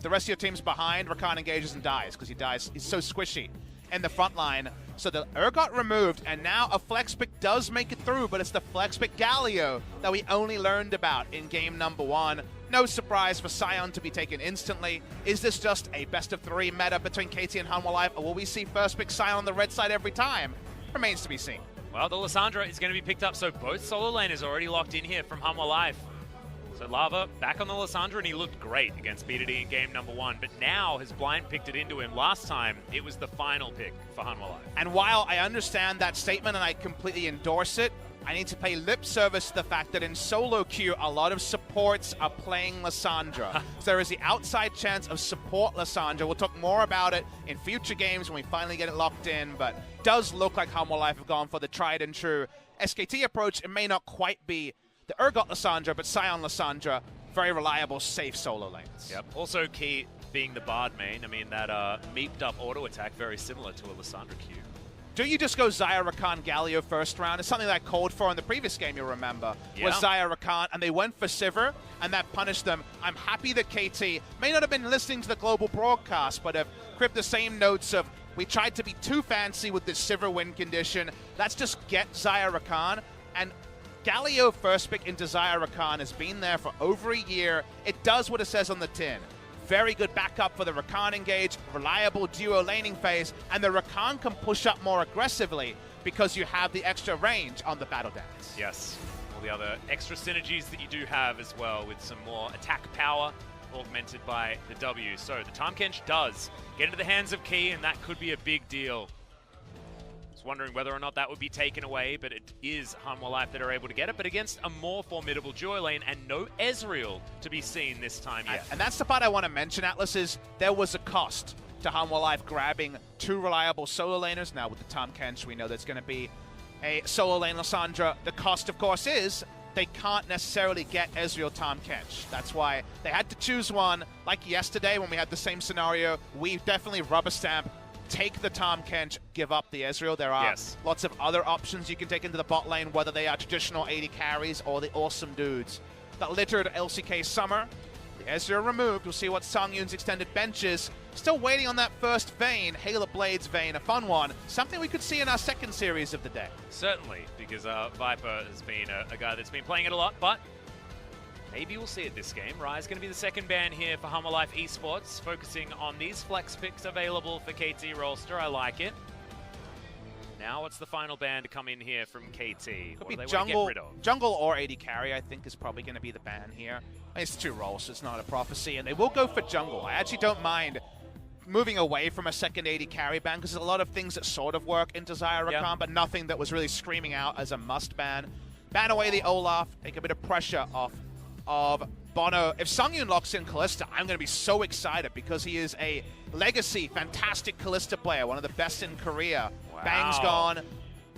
the rest of your team's behind, Rakan engages and dies because he's so squishy in the front line. So the got removed, and now a flex pick does make it through, but it's the flex pick Galio that we only learned about in game number 1. No surprise for Sion to be taken instantly. Is this just a best-of-3 meta between KT and Hanwha Life, or will we see first pick Sion on the red side every time? Remains to be seen. Well, the Lissandra is going to be picked up, so both solo laners already locked in here from Hanwha Life. So Lava back on the Lissandra, and he looked great against BDD in game number 1, but now his blind picked it into him. Last time, it was the final pick for Hanwha Life. And while I understand that statement and I completely endorse it, I need to pay lip service to the fact that in solo queue, a lot of supports are playing Lissandra. So there is the outside chance of support Lissandra. We'll talk more about it in future games when we finally get it locked in, but does look like Hanwha Life have gone for the tried and true SKT approach. It may not quite be the Urgot Lissandra, but Sion Lissandra, very reliable, safe solo lanes. Yep. Also key being the Bard main. I mean, that meeped up auto attack, very similar to a Lissandra Q. Do you just go Xayah, Rakan, Galio first round? It's something that I called for in the previous game, you'll remember, was Xayah, Rakan, and they went for Sivir, and that punished them. I'm happy that KT may not have been listening to the global broadcast, but have cribbed the same notes of, we tried to be too fancy with this Sivir win condition. Let's just get Xayah, Rakan, and Galio first pick into Xayah, Rakan has been there for over a year. It does what it says on the tin. Very good backup for the Rakan engage, reliable duo laning phase, and the Rakan can push up more aggressively because you have the extra range on the Battle Dance. Yes, all the other extra synergies that you do have as well, with some more attack power augmented by the W. So the Tahm Kench does get into the hands of Key, and that could be a big deal. I was wondering whether or not that would be taken away, but it is Hanwha Life that are able to get it, but against a more formidable duo lane and no Ezreal to be seen this time yet. And that's the part I want to mention, Atlas, is there was a cost to Hanwha Life grabbing 2 reliable solo laners. Now with the Tahm Kench, we know there's going to be a solo lane Lissandra. The cost, of course, is they can't necessarily get Ezreal Tahm Kench. That's why they had to choose one. Like yesterday when we had the same scenario, we definitely rubber stamp, take the Tahm Kench, give up the Ezreal. There are lots of other options you can take into the bot lane, whether they are traditional AD carries or the awesome dudes that littered LCK summer. The Ezreal removed. We'll see what Songyun's extended bench is. Still waiting on that first Vayne, Hail of Blades Vayne, a fun one. Something we could see in our second series of the day. Certainly, because Viper has been a guy that's been playing it a lot, but maybe we'll see it this game. Rise going to be the second ban here for Hanwha Life Esports, focusing on these flex picks available for KT Rolster. I like it. Now what's the final ban to come in here from KT? Could be jungle or AD carry, I think, is probably going to be the ban here. It's 2 roles, so it's not a prophecy, and they will go for jungle. I actually don't mind moving away from a second AD carry ban, because there's a lot of things that sort of work into Xayah, Rakan, but nothing that was really screaming out as a must ban. Ban away the Olaf, take a bit of pressure off of Bono. If Songyun locks in Kalista, I'm going to be so excited because he is a legacy, fantastic Kalista player, one of the best in Korea. Wow. Bang's gone.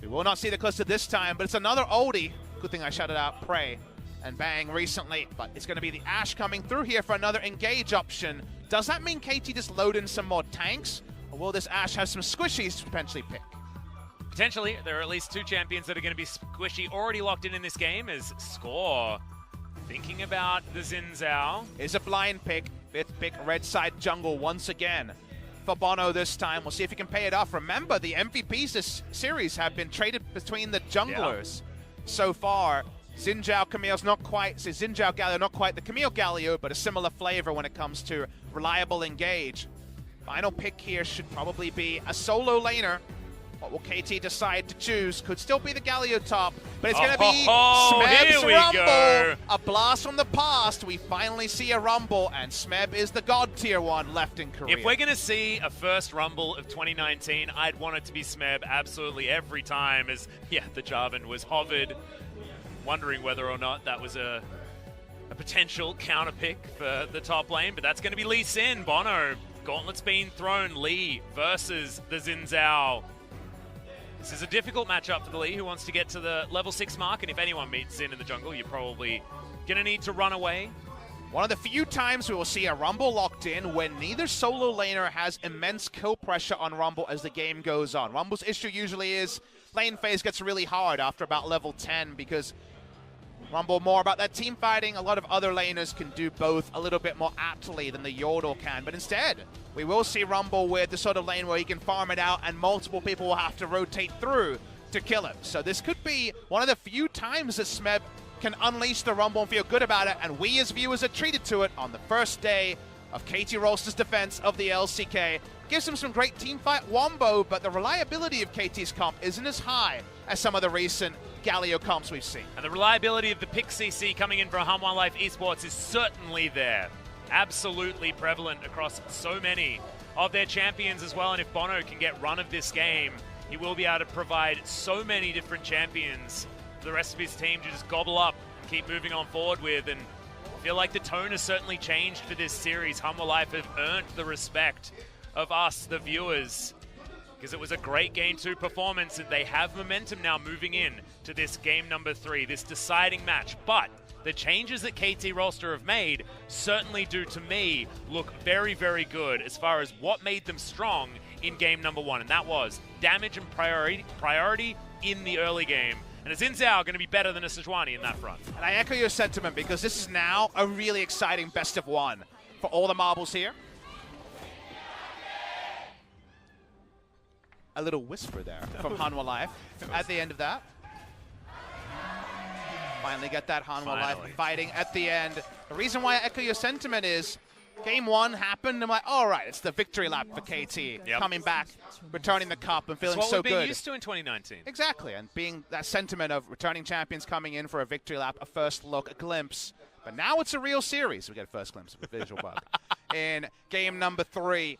We will not see the Kalista this time, but it's another oldie. Good thing I shouted out Prey and Bang recently, but it's going to be the Ashe coming through here for another engage option. Does that mean KT just load in some more tanks, or will this Ashe have some squishies to potentially pick? Potentially. There are at least 2 champions that are going to be squishy, already locked in this game, as Score thinking about the Xin Zhao. Is a blind pick. 5th pick, red side jungle once again for Bono this time. We'll see if he can pay it off. Remember, the MVPs this series have been traded between the junglers so far. Xin Zhao Camille's not quite, Xin Zhao Galio not quite the Camille Galio, but a similar flavor when it comes to reliable engage. Final pick here should probably be a solo laner. What will KT decide to choose? Could still be the Galio top, but it's going to be Smeb's Rumble. A blast from the past. We finally see a Rumble, and Smeb is the god tier 1 left in Korea. If we're going to see a first Rumble of 2019, I'd want it to be Smeb absolutely every time, as, the Jarvan was hovered, wondering whether or not that was a potential counter pick for the top lane, but that's going to be Lee Sin. Bono, gauntlet's been thrown. Lee versus the Xin Zhao. This is a difficult matchup for the Lee, who wants to get to the level 6 mark, and if anyone meets Xin in the jungle, you're probably going to need to run away. One of the few times we will see a Rumble locked in when neither solo laner has immense kill pressure on Rumble as the game goes on. Rumble's issue usually is lane phase gets really hard after about level 10 because Rumble more about that team fighting. A lot of other laners can do both a little bit more aptly than the Yordle can. But instead, we will see Rumble with the sort of lane where he can farm it out and multiple people will have to rotate through to kill him. So this could be one of the few times that Smeb can unleash the Rumble and feel good about it. And we as viewers are treated to it on the first day of KT Rolster's defense of the LCK. Gives him some great team fight wombo, but the reliability of KT's comp isn't as high as some of the recent Galio comps we've seen. And the reliability of the pick CC coming in from Hanwha Life Esports is certainly there. Absolutely prevalent across so many of their champions as well. And if Bono can get run of this game, he will be able to provide so many different champions for the rest of his team to just gobble up and keep moving on forward with. And I feel like the tone has certainly changed for this series. Hanwha Life have earned the respect of us, the viewers, because it was a great Game 2 performance, and they have momentum now moving in to this Game number 3, this deciding match. But the changes that KT Rolster have made certainly do, to me, look very, very good as far as what made them strong in Game number 1, and that was damage and priority in the early game. And a Xin Zhao going to be better than a Sejuani in that front. And I echo your sentiment, because this is now a really exciting best of 1 for all the marbles here. A little whisper there from Hanwha Life at the end of that. Finally get that Hanwha Life fighting at the end. The reason why I echo your sentiment is Game 1 happened, I'm like, all right, it's the victory lap for KT. Coming back, returning the cup and feeling so good. That's what we've been used to in 2019. Exactly, and being that sentiment of returning champions coming in for a victory lap, a first look, a glimpse. But now it's a real series. We get a first glimpse of a visual bug. In Game number 3,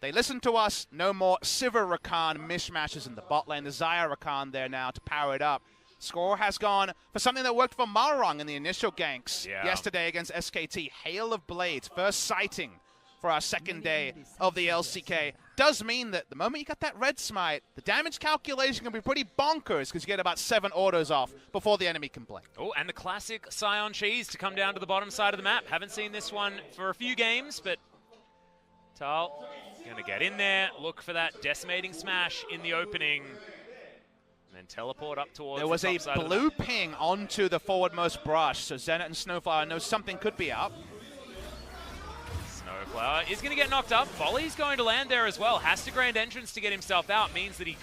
they listened to us. No more Sivir Rakan mishmashes in the bot lane. The Xayah Rakan there now to power it up. Score has gone for something that worked for Marong in the initial ganks yesterday against SKT. Hail of Blades, first sighting for our second day of the LCK. Does mean that the moment you got that red smite, the damage calculation can be pretty bonkers because you get about 7 autos off before the enemy can blink. Oh, and the classic Scion Cheese to come down to the bottom side of the map. Haven't seen this one for a few games, but Tal going to get in there, look for that decimating smash in the opening, and then teleport up towards there was the a top side blue ping onto the forwardmost brush, so Zenit and Snowflower know something could be up. Snowflower is going to get knocked up. Volley's going to land there as well. Has to grand entrance to get himself out. Means that he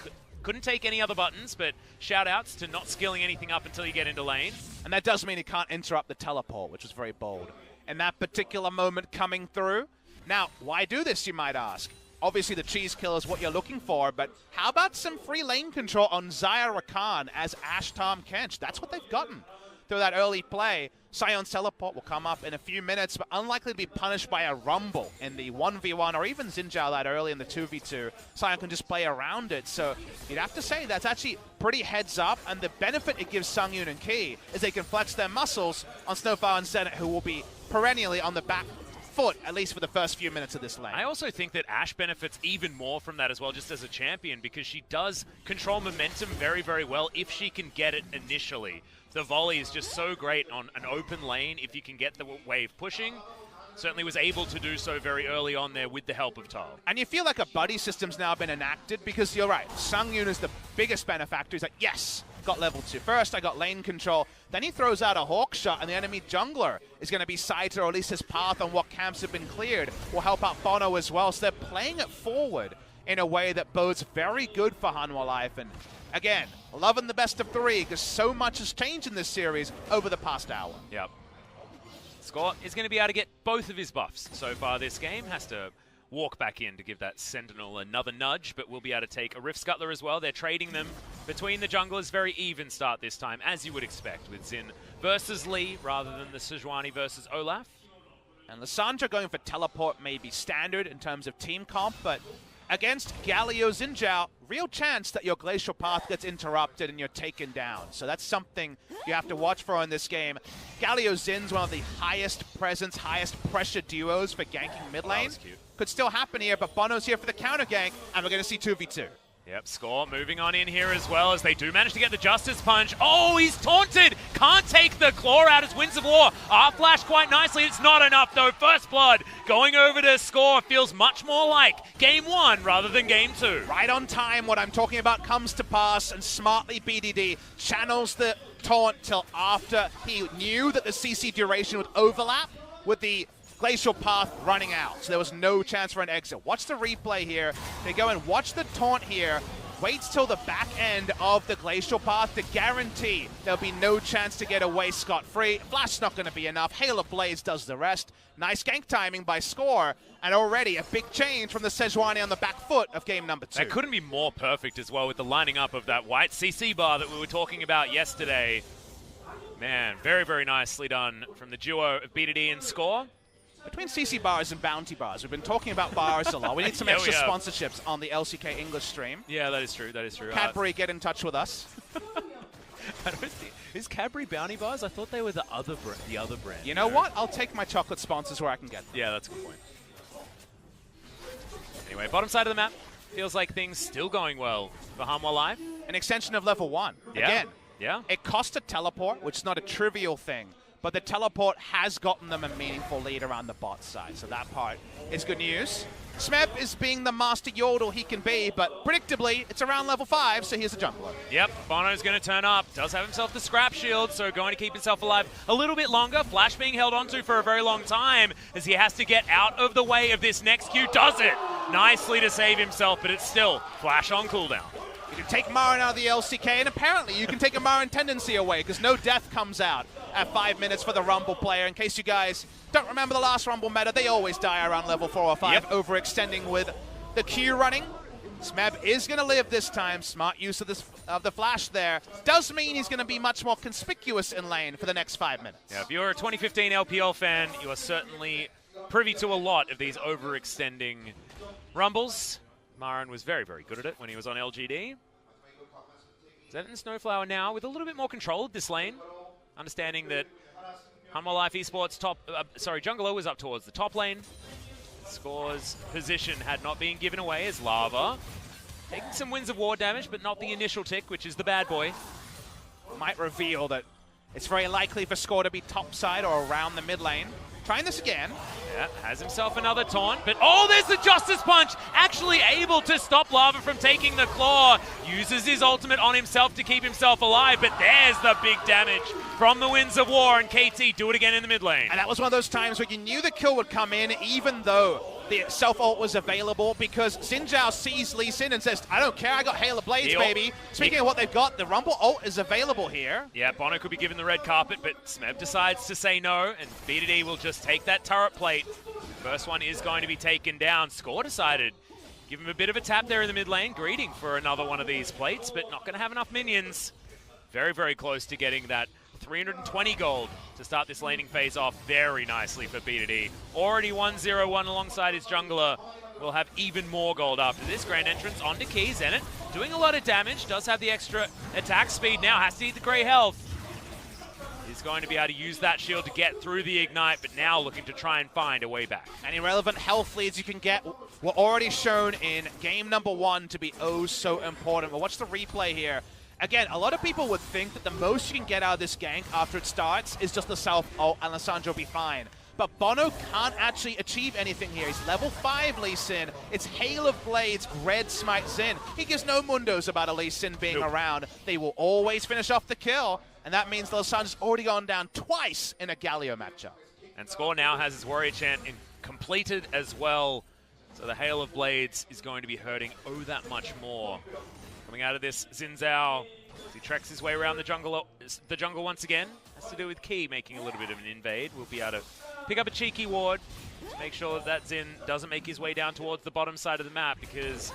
couldn't take any other buttons, but shout-outs to not skilling anything up until you get into lane. And that does mean he can't interrupt the teleport, which was very bold. In that particular moment coming through. Now, why do this, you might ask? Obviously, the cheese kill is what you're looking for, but how about some free lane control on Xayah Rakan as Ash Tom Kench? That's what they've gotten through that early play. Sion's teleport will come up in a few minutes, but unlikely to be punished by a Rumble in the 1v1 or even Xin Zhao that early in the 2v2. Sion can just play around it, so you'd have to say that's actually pretty heads up, and the benefit it gives Sungyun and Key is they can flex their muscles on Snowflower and Zenit, who will be perennially on the back foot, at least for the first few minutes of this lane. I also think that Ash benefits even more from that as well, just as a champion, because she does control momentum very, very well if she can get it initially. The volley is just so great on an open lane if you can get the wave pushing. Certainly was able to do so very early on there with the help of Tal. And you feel like a buddy system's now been enacted, because you're right, Sungyun is the biggest benefactor. He's like, yes, got level 2. First, I got lane control. Then he throws out a hawk shot, and the enemy jungler is going to be sighted, or at least his path on what camps have been cleared will help out Bono as well. So they're playing it forward in a way that bodes very good for Hanwha Life. And again, loving the best of 3, because so much has changed in this series over the past hour. Yep. Scott is going to be able to get both of his buffs so far this game. Has to walk back in to give that Sentinel another nudge, but we'll be able to take a Rift Scuttler as well. They're trading them between the junglers. Very even start this time, as you would expect, with Xin versus Lee rather than the Sejuani versus Olaf. And Lissandra going for teleport may be standard in terms of team comp, but against Galio Xin Zhao, real chance that your glacial path gets interrupted and you're taken down. So that's something you have to watch for in this game. Galio Xin's one of the highest presence, highest pressure duos for ganking mid lane. Could still happen here, but Bono's here for the counter gank, and we're going to see 2v2. Yep, Score moving on in here as well, as they do manage to get the Justice Punch. Oh, he's taunted! Can't take the claw out as Winds of War are flashed quite nicely. It's not enough though. First blood going over to Score feels much more like Game 1 rather than Game 2. Right on time, what I'm talking about comes to pass, and smartly BDD channels the taunt till after he knew that the CC duration would overlap with the glacial path running out. So there was no chance for an exit. Watch the replay here. They go and watch the taunt here. Waits till the back end of the glacial path to guarantee there'll be no chance to get away scot-free. Flash's not going to be enough. Hail of Blades does the rest. Nice gank timing by Score, and already a big change from the Sejuani on the back foot of game number 2. That couldn't be more perfect as well with the lining up of that white CC bar that we were talking about yesterday. Man, very, very nicely done from the duo of BDD and Score. Between CC bars and bounty bars, we've been talking about bars a lot. We need some extra sponsorships on the LCK English stream. Yeah, that is true. That is true. Cadbury, get in touch with us. Is Cadbury bounty bars? I thought they were the other brand. You know what? I'll take my chocolate sponsors where I can get them. Yeah, that's a good point. Anyway, bottom side of the map. Feels like things still going well for Hanwha Life. An extension of level 1. Yeah. Again, yeah. It cost a teleport, which is not a trivial thing. But the teleport has gotten them a meaningful lead around the bot side, so that part is good news. Smeb is being the master yodel he can be, but predictably, it's around level 5, so here's a jungler. Yep, Bono's going to turn up. Does have himself the scrap shield, so going to keep himself alive a little bit longer. Flash being held onto for a very long time as he has to get out of the way of this next Q. Does it nicely to save himself, but it's still Flash on cooldown. You can take Marin out of the LCK, and apparently you can take a Marin tendency away, because no death comes out at 5 minutes for the Rumble player. In case you guys don't remember the last Rumble meta, they always die around level 4 or 5, overextending with the Q running. Smeb is going to live this time. Smart use of the flash there. Does mean he's going to be much more conspicuous in lane for the next 5 minutes. Yeah, if you're a 2015 LPL fan, you are certainly privy to a lot of these overextending Rumbles. Marin was very, very good at it when he was on LGD. Zen and Snowflower now with a little bit more control of this lane. Understanding that Hanwha Life Esports Jungler was up towards the top lane. Score's position had not been given away as Lava. Taking some Winds of War damage, but not the initial tick, which is the bad boy. Might reveal that it's very likely for Score to be top side or around the mid lane. Trying this again. Yeah, has himself another taunt, but oh, there's the Justice Punch! Actually able to stop Lava from taking the claw. Uses his ultimate on himself to keep himself alive, but there's the big damage from the Winds of War, and KT do it again in the mid lane. And that was one of those times where you knew the kill would come in, even though the self-ult was available, because Xin Zhao sees Lee Sin and says, I don't care, I got Hail of Blades, baby. Speaking of what they've got, the Rumble ult is available here. Yeah, Bono could be given the red carpet, but Smeb decides to say no, and BDD will just take that turret plate. First one is going to be taken down. Score decided. Give him a bit of a tap there in the mid lane, greeting for another one of these plates, but not going to have enough minions. Very, very close to getting that 320 gold to start this laning phase off very nicely for BDD. Already 1-0-1 alongside his jungler. Will have even more gold after this grand entrance onto Key. Zenit doing a lot of damage, does have the extra attack speed now, has to eat the grey health. He's going to be able to use that shield to get through the ignite, but now looking to try and find a way back. Any relevant health leads you can get were already shown in game number 1 to be oh so important. But watch the replay here. Again, a lot of people would think that the most you can get out of this gank after it starts is just the self-ult and Lissandra will be fine. But Bono can't actually achieve anything here. He's level 5 Lee Sin. It's Hail of Blades, Red Smite Xin. He gives no mundos about a Lee Sin being around. They will always finish off the kill, and that means Lissandra's already gone down twice in a Galio matchup. And Score now has his Warrior Chant completed as well. So the Hail of Blades is going to be hurting that much more. Coming out of this, Xin Zhao, as he treks his way around the jungle once again. Has to do with Key making a little bit of an invade. We'll be able to pick up a cheeky ward to make sure that Xin doesn't make his way down towards the bottom side of the map, because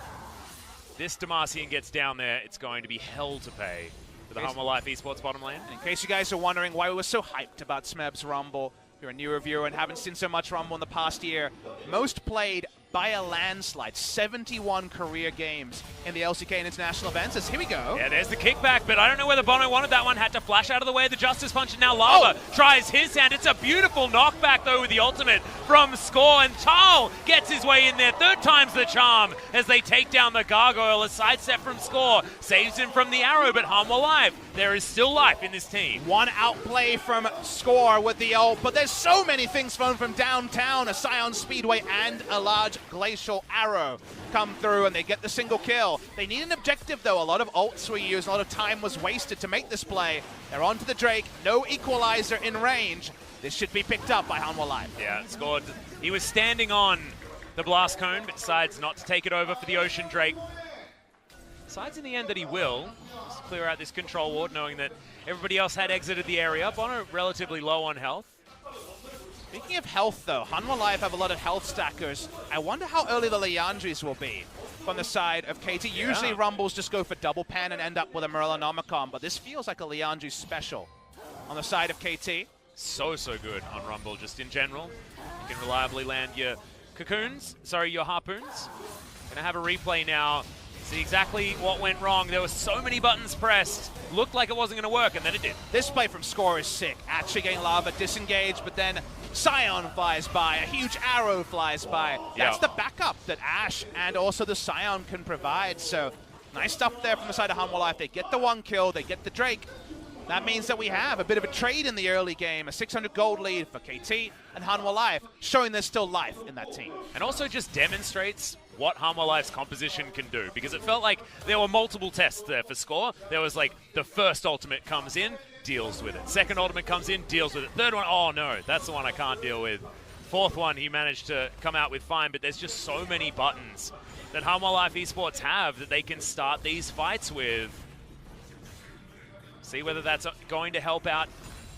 this Demacian gets down there, it's going to be hell to pay for the Hanwha Life Esports bottom lane. In case you guys are wondering why we were so hyped about Smeb's Rumble, if you're a newer viewer and haven't seen so much Rumble in the past year, most played by a landslide, 71 career games in the LCK and international events. As here we go. Yeah, there's the kickback, but I don't know whether Bono wanted that one. Had to flash out of the way of the Justice Punch, and now Lava tries his hand. It's a beautiful knockback, though, with the ultimate from Score, and Tal gets his way in there. Third time's the charm as they take down the Gargoyle. A sidestep from Score saves him from the arrow, but Hanwha Life, there is still life in this team. One outplay from Score with the ult, but there's so many things from downtown, a Scion Speedway and a large glacial arrow come through, and they get the single kill. They need an objective, though. A lot of ults were used, a lot of time was wasted to make this play. They're onto the Drake, no equalizer in range. This should be picked up by Hanwha Live. Yeah, scored. He was standing on the blast cone, but decides not to take it over for the Ocean Drake. Decides in the end that he will. Just clear out this control ward, knowing that everybody else had exited the area. Bono relatively low on health. Speaking of health, though, Hanwha Live have a lot of health stackers. I wonder how early the Liandry's will be from the side of KT. Usually Rumbles just go for double pan and end up with a Morellonomicon, but this feels like a Liandry special on the side of KT. So good on Rumble, just in general. You can reliably land your cocoons, sorry, your harpoons. Gonna have a replay now. See exactly what went wrong. There were so many buttons pressed. Looked like it wasn't going to work, and then it did. This play from Score is sick. Actually getting lava disengaged, but then Scion flies by. A huge arrow flies by. That's the backup that Ash and also the Scion can provide. So nice stuff there from the side of Hanwha Life. They get the 1 kill. They get the Drake. That means that we have a bit of a trade in the early game. A 600 gold lead for KT and Hanwha Life, showing there's still life in that team. And also just demonstrates what Hanwha Life's composition can do, because it felt like there were multiple tests there for Score. There was like the first ultimate comes in, deals with it. Second ultimate comes in, deals with it. Third one, oh no, that's the one I can't deal with. Fourth one, he managed to come out with fine, but there's just so many buttons that Hanwha Life Esports have that they can start these fights with. See whether that's going to help out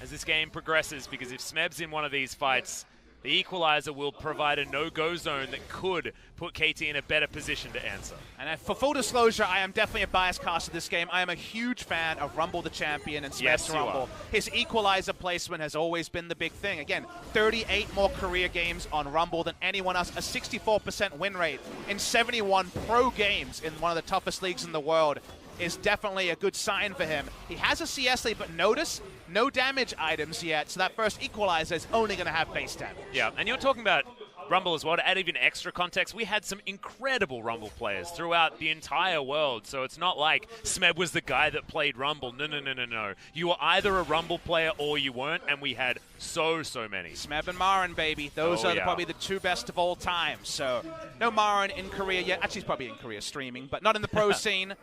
as this game progresses, because if Smeb's in one of these fights, the equalizer will provide a no-go zone that could put KT in a better position to answer. And for full disclosure, I am definitely a biased cast of this game. I am a huge fan of Rumble the Champion and Smeb's Rumble. His equalizer placement has always been the big thing. Again, 38 more career games on Rumble than anyone else, a 64% win rate in 71 pro games in one of the toughest leagues in the world is definitely a good sign for him. He has a CS lead, but notice, no damage items yet, so that first equalizer is only going to have base damage. Yeah, and you're talking about Rumble as well. To add even extra context, we had some incredible Rumble players throughout the entire world, so it's not like Smeb was the guy that played Rumble. No. You were either a Rumble player or you weren't, and we had so many. Smeb and Marin, baby. Those are probably the 2 best of all time. So no Marin in Korea yet. Actually, he's probably in Korea streaming, but not in the pro scene.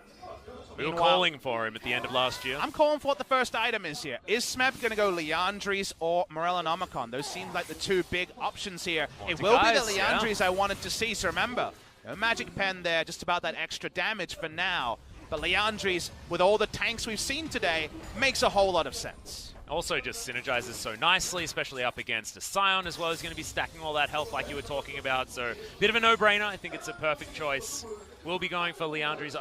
We were calling for him at the end of last year. I'm calling for what the first item is here. Is Smeb going to go Liandry's or Morellonomicon? Those seem like the 2 big options here. It will be the Liandry's I wanted to see, so remember, no magic pen there, just about that extra damage for now. But Liandry's, with all the tanks we've seen today, makes a whole lot of sense. Also just synergizes so nicely, especially up against a Scion as well. He's going to be stacking all that health like you were talking about, so bit of a no-brainer. I think it's a perfect choice. We'll be going for Liandry's,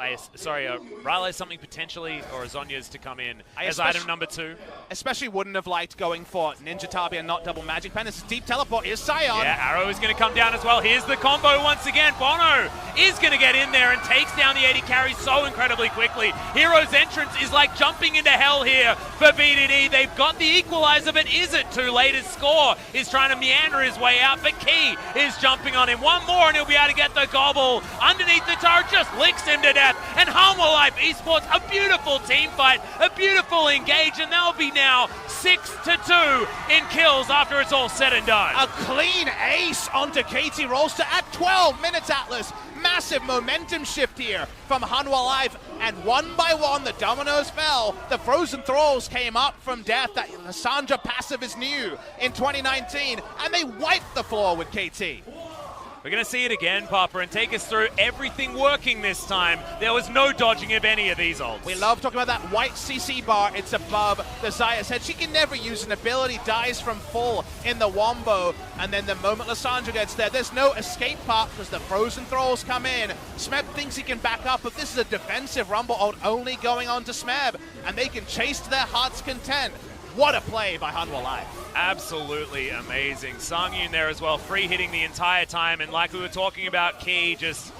Riley's something potentially, or Zonya's to come in as item number 2. Especially wouldn't have liked going for Ninja Tabi and not double magic pen. This is deep teleport. Here's Scion. Yeah, Arrow is going to come down as well. Here's the combo once again. Bono is going to get in there and takes down the 80 carry so incredibly quickly. Hero's entrance is like jumping into hell here for BDD. They've got the equalizer, but is it too late? His Score is trying to meander his way out, but Key is jumping on him. One more and he'll be able to get the gobble underneath the turret. Just licks him to death. And Hanwha Life Esports, a beautiful team fight, a beautiful engage, and they'll be now 6-2 in kills after it's all said and done. A clean ace onto KT Rolster at 12 minutes, Atlas. Massive momentum shift here from Hanwha Life, and one by one the dominoes fell. The Frozen Thralls came up from death. That Lissandra passive is new in 2019, and they wiped the floor with KT. We're going to see it again, Papa, and take us through everything working this time. There was no dodging of any of these ults. We love talking about that white CC bar. It's above the Zaya's head. She can never use an ability, dies from full in the wombo, and then the moment Lissandra gets there, there's no escape path because the Frozen Thralls come in. Smeb thinks he can back up, but this is a defensive Rumble ult only going on to Smeb, and they can chase to their heart's content. What a play by Hanwha Life. Absolutely amazing. Sangyun there as well, free hitting the entire time, and like we were talking about, Key just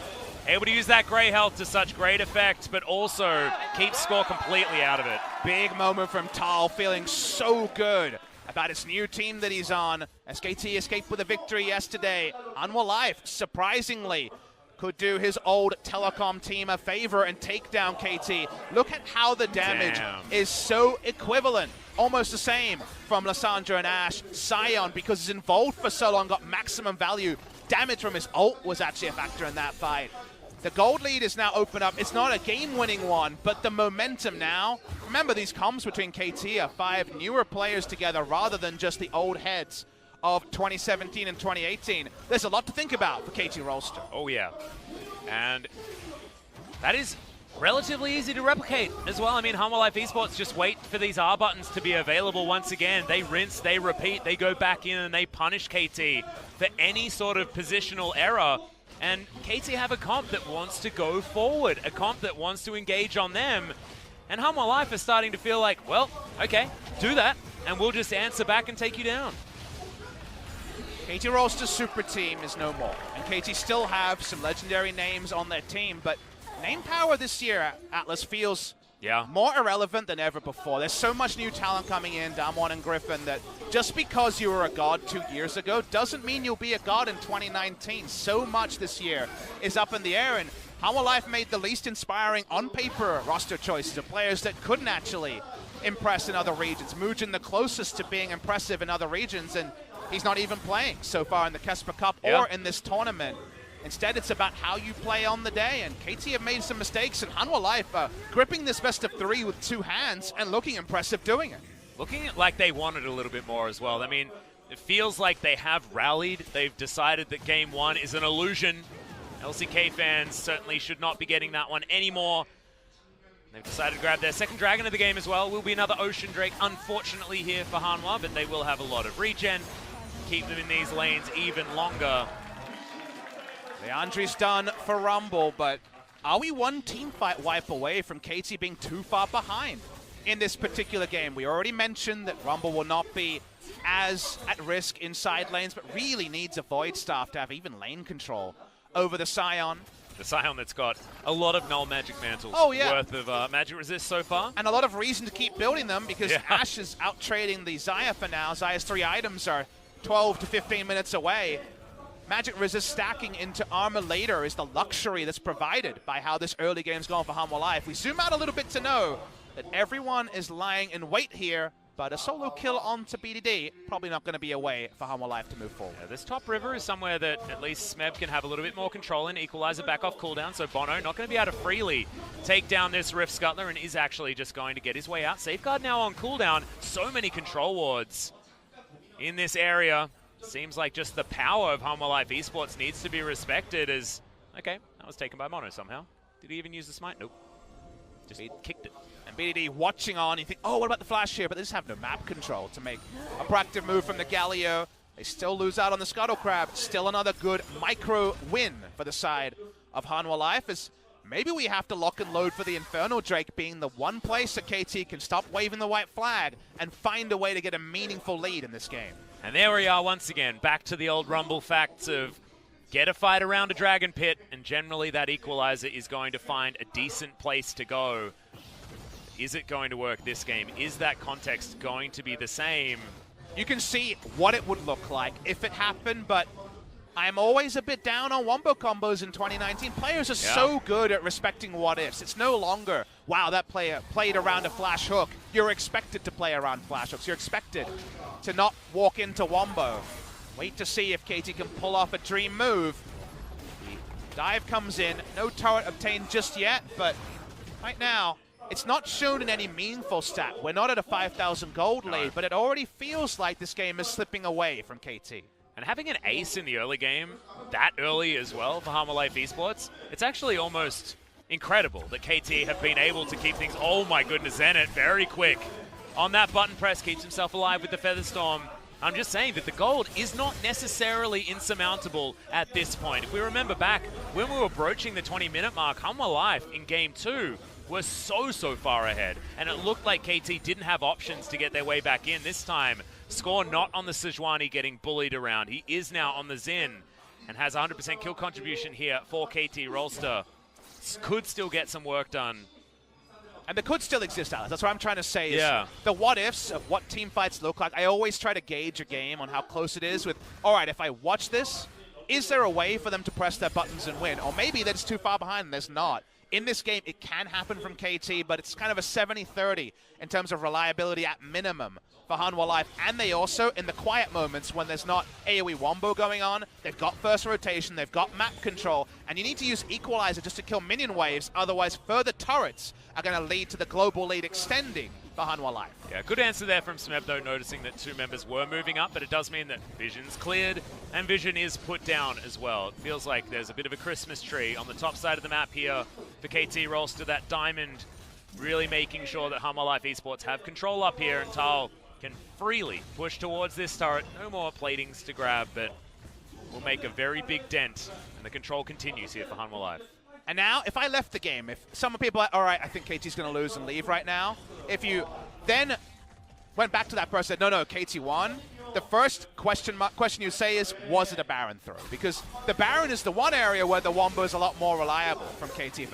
able to use that grey health to such great effect, but also keep Score completely out of it. Big moment from Tal, feeling so good about his new team that he's on. SKT escaped with a victory yesterday. Hanwha Life, surprisingly, could do his old telecom team a favor and take down KT. Look at how the damage is so equivalent. Almost the same from Lissandra and Ash. Scion, because he's involved for so long, got maximum value damage from his ult was actually a factor in that fight. The gold lead is now open up. It's not a game-winning one, but the momentum now. Remember, these comms between KT are 5 newer players together rather than just the old heads of 2017 and 2018. There's a lot to think about for KT Rolster. Oh, yeah. And that is relatively easy to replicate as well. I mean, Hanwha Life Esports just wait for these R buttons to be available once again. They rinse, they repeat, they go back in and they punish KT for any sort of positional error. And KT have a comp that wants to go forward, a comp that wants to engage on them. And Hanwha Life is starting to feel like, well, okay, do that, and we'll just answer back and take you down. KT Rolster's super team is no more, and KT still have some legendary names on their team, but name power this year, Atlas, feels more irrelevant than ever before. There's so much new talent coming in, Damwon and Griffin, that just because you were a god 2 years ago doesn't mean you'll be a god in 2019. So much this year is up in the air, and Hanwha Life made the least inspiring on-paper roster choices of players that couldn't actually impress in other regions. Mugen the closest to being impressive in other regions, and he's not even playing so far in the Kesper Cup or in this tournament. Instead, it's about how you play on the day, and KT have made some mistakes, and Hanwha Life gripping this best of 3 with 2 hands and looking impressive doing it. Looking like they wanted a little bit more as well. I mean, it feels like they have rallied. They've decided that Game 1 is an illusion. LCK fans certainly should not be getting that one anymore. They've decided to grab their second dragon of the game as well. Will be another Ocean Drake, unfortunately, here for Hanwha, but they will have a lot of regen. Keep them in these lanes even longer. Leandri's done for Rumble, but are we one team fight wipe away from KT being too far behind in this particular game? We already mentioned that Rumble will not be as at risk in side lanes, but really needs a Void Staff to have even lane control over the Scion. The Scion that's got a lot of null magic mantles worth of magic resist so far. And a lot of reason to keep building them because Ashe is out trading the Xayah for now. Xayah's 3 items are 12 to 15 minutes away. Magic resist stacking into armor later is the luxury that's provided by how this early game's going for Hanwha Life. We zoom out a little bit to know that everyone is lying in wait here, but a solo kill onto BDD probably not going to be a way for Hanwha Life to move forward. Yeah, this top river is somewhere that at least Smeb can have a little bit more control in. Equalizer back off cooldown, so Bono not going to be able to freely take down this Rift Scuttler and is actually just going to get his way out. Safeguard now on cooldown. So many control wards in this area. Seems like just the power of Hanwha Life Esports needs to be respected as... Okay, that was taken by Mono somehow. Did he even use the smite? Nope. Just kicked it. And BDD watching on, you think, oh, what about the flash here? But they just have no map control to make a proactive move from the Galio. They still lose out on the Scuttle Crab. Still another good micro win for the side of Hanwha Life, as maybe we have to lock and load for the Infernal Drake being the one place that KT can stop waving the white flag and find a way to get a meaningful lead in this game. And there we are once again, back to the old Rumble facts of get a fight around a Dragon Pit, and generally that Equalizer is going to find a decent place to go. Is it going to work this game? Is that context going to be the same? You can see what it would look like if it happened, but I'm always a bit down on wombo combos in 2019. Players are so good at respecting what-ifs. It's no longer, wow, that player played around a flash hook. You're expected to play around flash hooks. You're expected to not walk into wombo. Wait to see if KT can pull off a dream move. The dive comes in. No turret obtained just yet, but right now, it's not shown in any meaningful stat. We're not at a 5,000 gold lead, but it already feels like this game is slipping away from KT. And having an ace in the early game, that early as well for Hanwha Life Esports, it's actually almost incredible that KT have been able to keep things... Oh my goodness, Zenit, very quick. On that button press, keeps himself alive with the Featherstorm. I'm just saying that the gold is not necessarily insurmountable at this point. If we remember back, when we were broaching the 20-minute mark, Hanwha Life in Game 2 were so far ahead. And it looked like KT didn't have options to get their way back in this time. Score not on the Sejuani getting bullied around. He is now on the Xin and has 100% kill contribution here for KT Rolster. Could still get some work done. And they could still exist, Alex. That's what I'm trying to say. Is the what-ifs of what team fights look like. I always try to gauge a game on how close it is with, all right, if I watch this, is there a way for them to press their buttons and win? Or maybe they're just too far behind and there's not. In this game, it can happen from KT, but it's kind of a 70-30 in terms of reliability at minimum for Hanwha Life, and they also, in the quiet moments when there's not AoE wombo going on, they've got first rotation, they've got map control, and you need to use Equalizer just to kill minion waves, otherwise further turrets are going to lead to the global lead extending for Hanwha Life. Yeah, good answer there from Smeb, though, noticing that 2 members were moving up, but it does mean that Vision's cleared, and Vision is put down as well. It feels like there's a bit of a Christmas tree on the top side of the map here for KT Rolster. That diamond really making sure that Hanwha Life Esports have control up here, and Tal can freely push towards this turret. No more platings to grab, but will make a very big dent, and the control continues here for Hanwha Life. And now, if I left the game, if some people are like, all right, I think KT's going to lose and leave right now, if you then went back to that person and said, no, KT won, the first question you say is, was it a Baron throw? Because the Baron is the one area where the Wombo is a lot more reliable from KT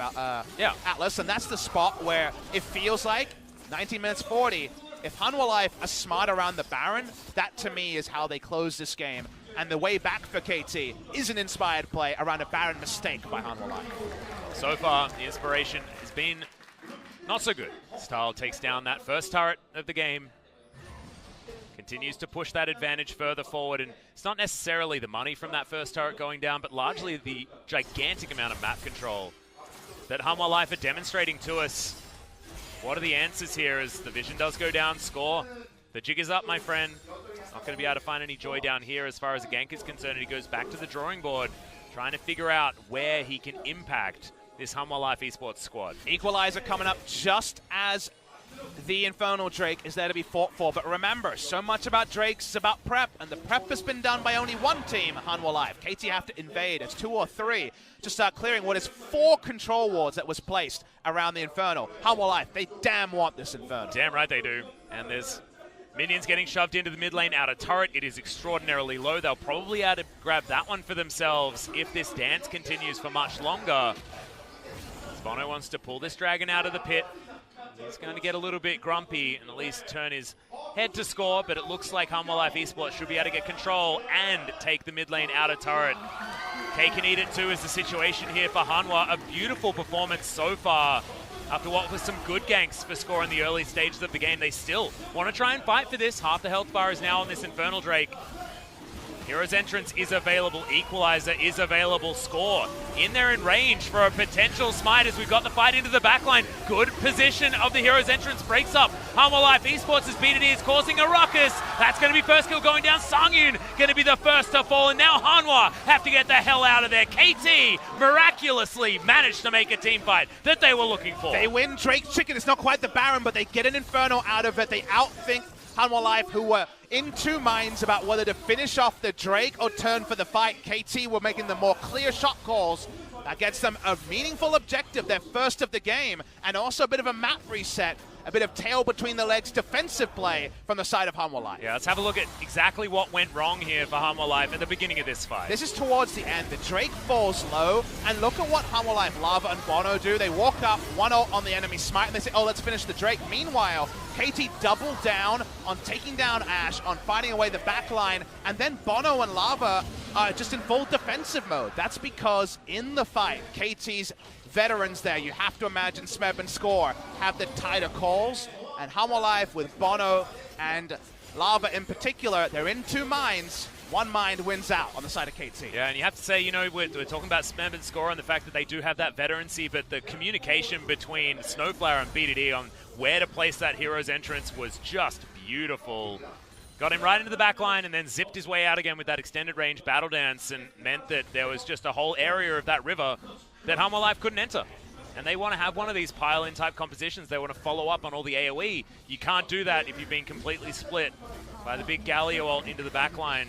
Atlas, and that's the spot where it feels like 19 minutes 40, if Hanwha Life are smart around the Baron, that to me is how they close this game. And the way back for KT is an inspired play around a Baron mistake by Hanwha Life. So far, the inspiration has been not so good. Style takes down that first turret of the game. Continues to push that advantage further forward, and it's not necessarily the money from that first turret going down, but largely the gigantic amount of map control that Hanwha Life are demonstrating to us. What are the answers here as the Vision does go down, score? The jig is up, my friend. Not going to be able to find any joy down here as far as the gank is concerned, and he goes back to the drawing board, trying to figure out where he can impact this Hanwha Life Esports squad. Equalizer coming up just as the Infernal Drake is there to be fought for. But remember, so much about Drakes is about prep, and the prep has been done by only one team, Hanwha Life. KT have to invade. It's 2 or 3 to start clearing what is 4 control wards that was placed around the Infernal. Hanwha Life, they damn want this Infernal. Damn right they do. And there's minions getting shoved into the mid lane out of turret. It is extraordinarily low. They'll probably have to grab that one for themselves if this dance continues for much longer. Bono wants to pull this dragon out of the pit. He's going to get a little bit grumpy and at least turn his head to score, but it looks like Hanwha Life Esports should be able to get control and take the mid lane out of turret. Cake and eat it too is the situation here for Hanwha. A beautiful performance so far. After what was some good ganks for score in the early stages of the game, they still want to try and fight for this. Half the health bar is now on this Infernal Drake. Hero's Entrance is available. Equalizer is available. Score in there in range for a potential smite as we've got the fight into the backline. Good position of the Hero's Entrance. Breaks up. Hanwha Life Esports has beaten it. Is causing a ruckus. That's going to be first kill going down. Sangyun going to be the first to fall. And now Hanwha have to get the hell out of there. KT miraculously managed to make a team fight that they were looking for. They win Drake's Chicken. It's not quite the Baron, but they get an Inferno out of it. They outthink Hanwha Life, who were in 2 minds about whether to finish off the Drake or turn for the fight. KT were making the more clear shot calls. That gets them a meaningful objective, their first of the game, and also a bit of a map reset, a bit of tail between the legs defensive play from the side of Hanwha Life. Yeah, let's have a look at exactly what went wrong here for Hanwha Life at the beginning of this fight. This is towards the end. The Drake falls low, and look at what Hanwha Life, Lava and Bono do. They walk up, 1 ult on the enemy smite, and they say, oh, let's finish the Drake. Meanwhile, KT double down on taking down Ashe, on fighting away the backline, and then Bono and Lava are just in full defensive mode. That's because in the fight, KT's veterans there, you have to imagine Smeb and Score have the tighter calls, and Hanwha Life with Bono and Lava in particular, they're in 2 minds. 1 mind wins out on the side of KT. Yeah, and you have to say, you know, we're talking about Smeb and Score and the fact that they do have that veterancy, but the communication between Snowflower and BDD on where to place that Hero's Entrance was just beautiful. Got him right into the back line and then zipped his way out again with that extended range battle dance, and meant that there was just a whole area of that river that Hanwha Life couldn't enter. And they want to have one of these pile-in type compositions. They want to follow up on all the AoE. You can't do that if you've been completely split by the big Galio ult into the back line.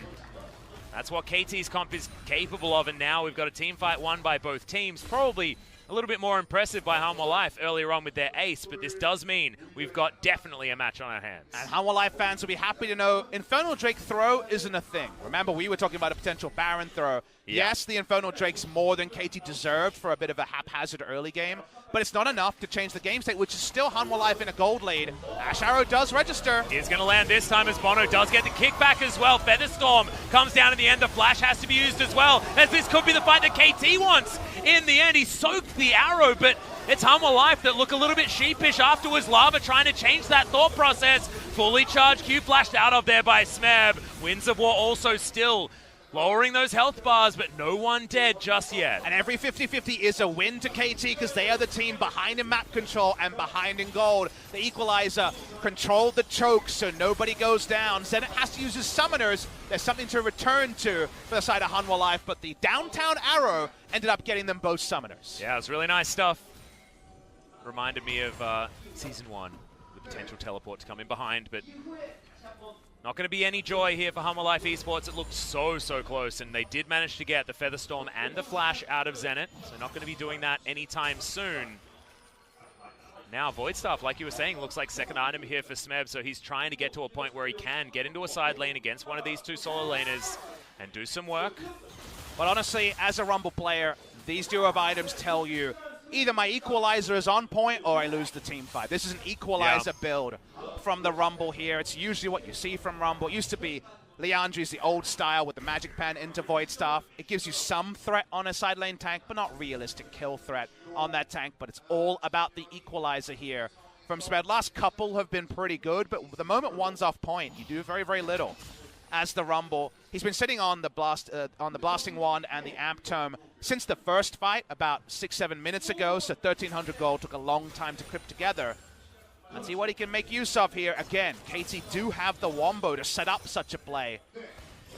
That's what KT's comp is capable of, and now we've got a team fight won by both teams. Probably a little bit more impressive by Hanwha Life earlier on with their ace, but this does mean we've got definitely a match on our hands. And Hanwha Life fans will be happy to know Infernal Drake throw isn't a thing. Remember, we were talking about a potential Baron throw. Yeah. Yes, the Infernal Drake's more than KT deserved for a bit of a haphazard early game, but it's not enough to change the game state, which is still Hanwha Life in a gold lead. Ash Arrow does register. Is going to land this time as Bono does get the kickback as well. Featherstorm comes down in the end. The flash has to be used as well, as this could be the fight that KT wants. In the end, he soaked the arrow, but It's Hanwha Life that look a little bit sheepish afterwards. Lava trying to change that thought process. Fully charged Q flashed out of there by Smeb. Winds of War also still lowering those health bars, but no one dead just yet. And every 50-50 is a win to KT because they are the team behind in map control and behind in gold. The Equalizer controlled the choke so nobody goes down. Zenit has to use his summoners. There's something to return to for the side of Hanwha Life, but the downtown arrow ended up getting them both summoners. Yeah, it was really nice stuff. Reminded me of Season 1, the potential teleport to come in behind, but not going to be any joy here for Hanwha Life Esports. It looked so close, and they did manage to get the Featherstorm and the Flash out of Zenit, so not going to be doing that anytime soon. Now, Voidstaff, like you were saying, looks like second item here for Smeb, so he's trying to get to a point where he can get into a side lane against one of these two solo laners and do some work. But honestly, as a Rumble player, these duo of items tell you either my Equalizer is on point or I lose the team fight. This is an Equalizer build from the Rumble here. It's usually what you see from Rumble. It used to be Leandri's the old style with the Magic Pen into Voidstaff. It gives you some threat on a side lane tank, but not realistic kill threat on that tank. But it's all about the Equalizer here from Smed. Last couple have been pretty good, but the moment one's off point, you do very little. As the Rumble, he's been sitting on the Blasting Wand and the Amp Tome since the first fight about 6-7 minutes ago, so 1300 gold took a long time to clip together. Let's see what he can make use of here. Again, KT do have the Wombo to set up such a play.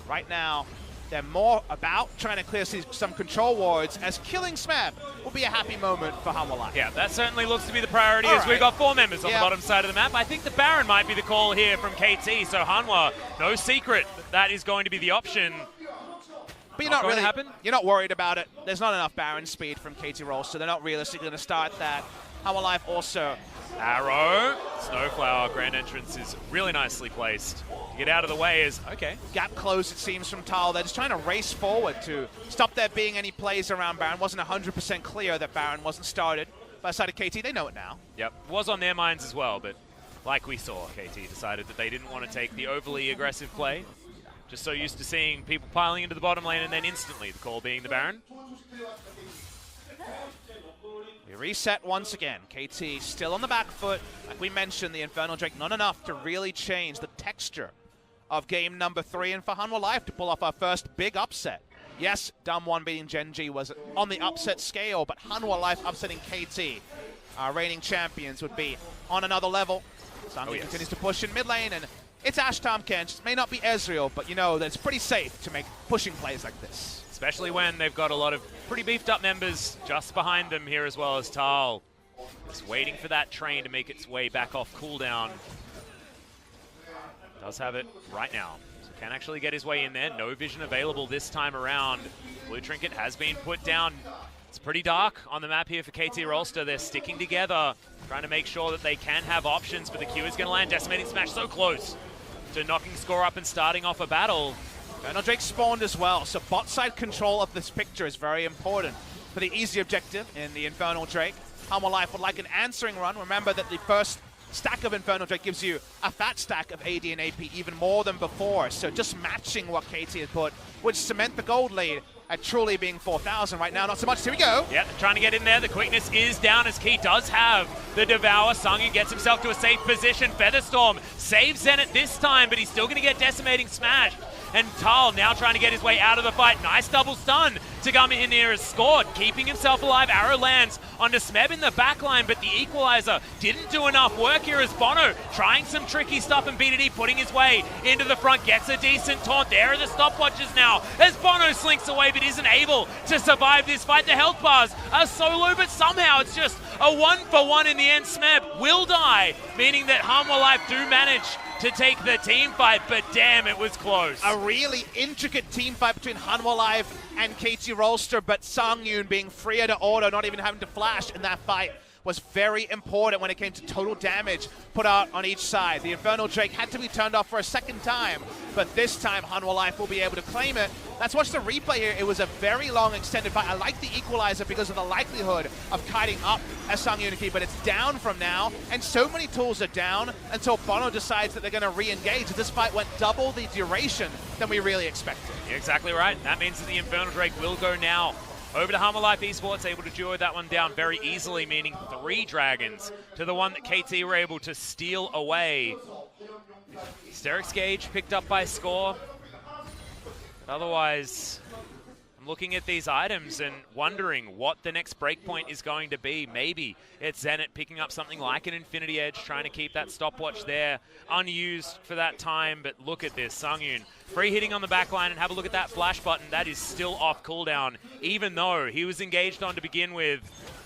Right now, they're more about trying to clear some control wards, as killing Smeb will be a happy moment for Hanwha Life. Yeah, that certainly looks to be the priority as we've got 4 members on the bottom side of the map. I think the Baron might be the call here from KT, so Hanwha, no secret that is going to be the option. But you're not worried about it. There's not enough Baron speed from KT Rolster. They're not realistically going to start that. Hanwha Life also. Arrow, Snowflower, grand entrance is really nicely placed. Get out of the way is, okay. Gap closed, it seems, from Tal. They're just trying to race forward to stop there being any plays around Baron. Wasn't 100% clear that Baron wasn't started by the side of KT. They know it now. Yep, was on their minds as well, but like we saw, KT decided that they didn't want to take the overly aggressive play. Just so used to seeing people piling into the bottom lane and then instantly the call being the Baron. We reset once again. KT still on the back foot. Like we mentioned, the Infernal Drake not enough to really change the texture of game number 3, and for Hanwha Life to pull off our first big upset. Yes, Dumb1 beating Gen.G was on the upset scale, but Hanwha Life upsetting KT, our reigning champions, would be on another level. Sangin continues to push in mid lane, and it's Ash Tomkench. It may not be Ezreal, but you know that it's pretty safe to make pushing plays like this. Especially when they've got a lot of pretty beefed up members just behind them here, as well as Tal. Just waiting for that train to make its way back off cooldown. Does have it right now. So can actually get his way in there. No vision available this time around. Blue Trinket has been put down. It's pretty dark on the map here for KT Rolster. They're sticking together, trying to make sure that they can have options, but the Q is going to land. Decimating Smash so close to knocking score up and starting off a battle. Infernal Drake spawned as well, so bot side control of this picture is very important for the easy objective in the Infernal Drake. Hanwha Life would like an answering run. Remember that the first stack of Infernal Drake gives you a fat stack of AD and AP, even more than before. So just matching what KT had put would cement the gold lead at truly being 4,000 right now. Not so much. Here we go. Yeah, trying to get in there. The quickness is down as Key does have the Devour. Sangin gets himself to a safe position. Featherstorm saves Zenit this time, but he's still going to get Decimating Smash. And Tal now trying to get his way out of the fight. Nice double stun to come in here as scored, keeping himself alive. Arrow lands onto Smeb in the backline, but the Equalizer didn't do enough work here as Bono trying some tricky stuff, and BDD putting his way into the front, gets a decent taunt. There are the stopwatches now as Bono slinks away but isn't able to survive this fight. The health bars are so low, but somehow it's just a 1-for-1 in the end. Smeb will die, meaning that Hanwha Life do manage to take the team fight, but damn, it was close. A really intricate team fight between Hanwha Life and KT Rolster, but Sangyun being freer to auto, not even having to flash in that fight, was very important when it came to total damage put out on each side. The Infernal Drake had to be turned off for a second time, but this time Hanwha Life will be able to claim it. Let's watch the replay here. It was a very long extended fight. I like the Equalizer because of the likelihood of kiting up as Sangyun, but it's down from now, and so many tools are down until Bono decides that they're going to re-engage. This fight went double the duration than we really expected. You're exactly right. That means that the Infernal Drake will go now Over to Hanwha Life Esports, able to duo that one down very easily, meaning 3 dragons to the one that KT were able to steal away. Hysteric's Gauge picked up by Score. But otherwise, I'm looking at these items and wondering what the next breakpoint is going to be. Maybe it's Zenit picking up something like an Infinity Edge, trying to keep that stopwatch there unused for that time. But look at this, Sungyun free hitting on the back line, and have a look at that flash button. That is still off cooldown, even though he was engaged on to begin with.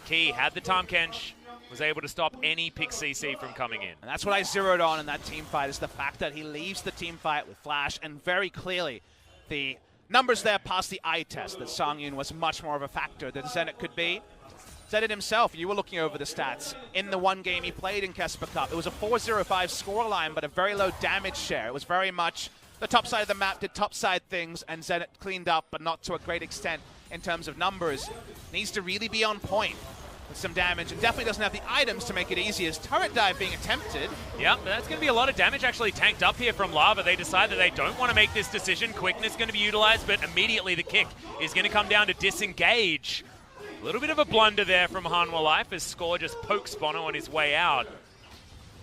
Key had the Tahm Kench, was able to stop any pick CC from coming in. And that's what I zeroed on in that team fight, is the fact that he leaves the team fight with Flash, and very clearly the numbers there passed the eye test that Sungyun was much more of a factor than Zenit could be. Zenit himself, you were looking over the stats. In the one game he played in Kesper Cup, it was a 4-0-5 scoreline, but a very low damage share. It was very much the top side of the map did top side things, and Zenit cleaned up, but not to a great extent in terms of numbers. Needs to really be on point with some damage, and definitely doesn't have the items to make it easy, as turret dive being attempted. Yeah, that's going to be a lot of damage actually tanked up here from Lava. They decide that they don't want to make this decision. Quickness going to be utilized, but immediately the kick is going to come down to disengage. A little bit of a blunder there from Hanwha Life as Score just pokes Bono on his way out.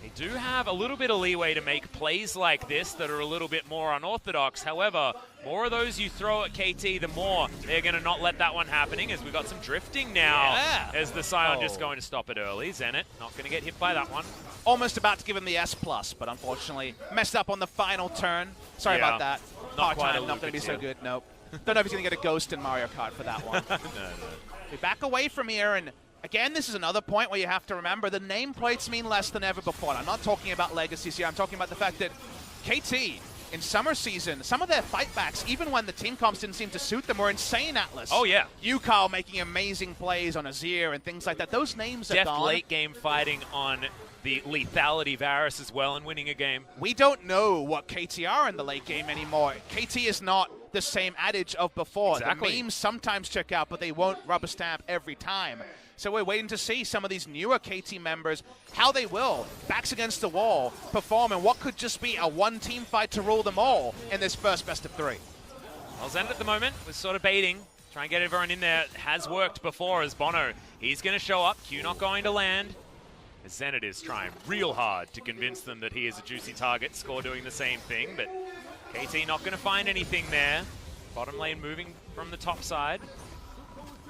They do have a little bit of leeway to make plays like this that are a little bit more unorthodox. However, more of those you throw at KT, the more they're going to not let that one happening, as we've got some drifting now. Yeah. As the Scion just going to stop it early. Zenit not going to get hit by that one. Almost about to give him the S+, but unfortunately messed up on the final turn. Sorry about that. Not quite time, not going to be so good, nope. Don't know if he's going to get a ghost in Mario Kart for that one. No. We back away from here, and again, this is another point where you have to remember the nameplates mean less than ever before. I'm not talking about legacies here. I'm talking about the fact that KT, in summer season, some of their fightbacks, even when the team comps didn't seem to suit them, were insane, Atlas. Oh, yeah. Yukal making amazing plays on Azir and things like that. Those names are gone. Late game fighting on the lethality Varus as well and winning a game. We don't know what KT are in the late game anymore. KT is not the same adage of before. Exactly. The memes sometimes check out, but they won't rubber stamp every time. So we're waiting to see some of these newer KT members, how they will, backs against the wall, perform in what could just be a one team fight to rule them all in this first best of 3. Well, Zenit at the moment was sort of baiting, trying to get everyone in there. It has worked before as Bono. He's going to show up. Q not going to land. As Zenit is trying real hard to convince them that he is a juicy target. Score doing the same thing, but KT not going to find anything there. Bottom lane moving from the top side.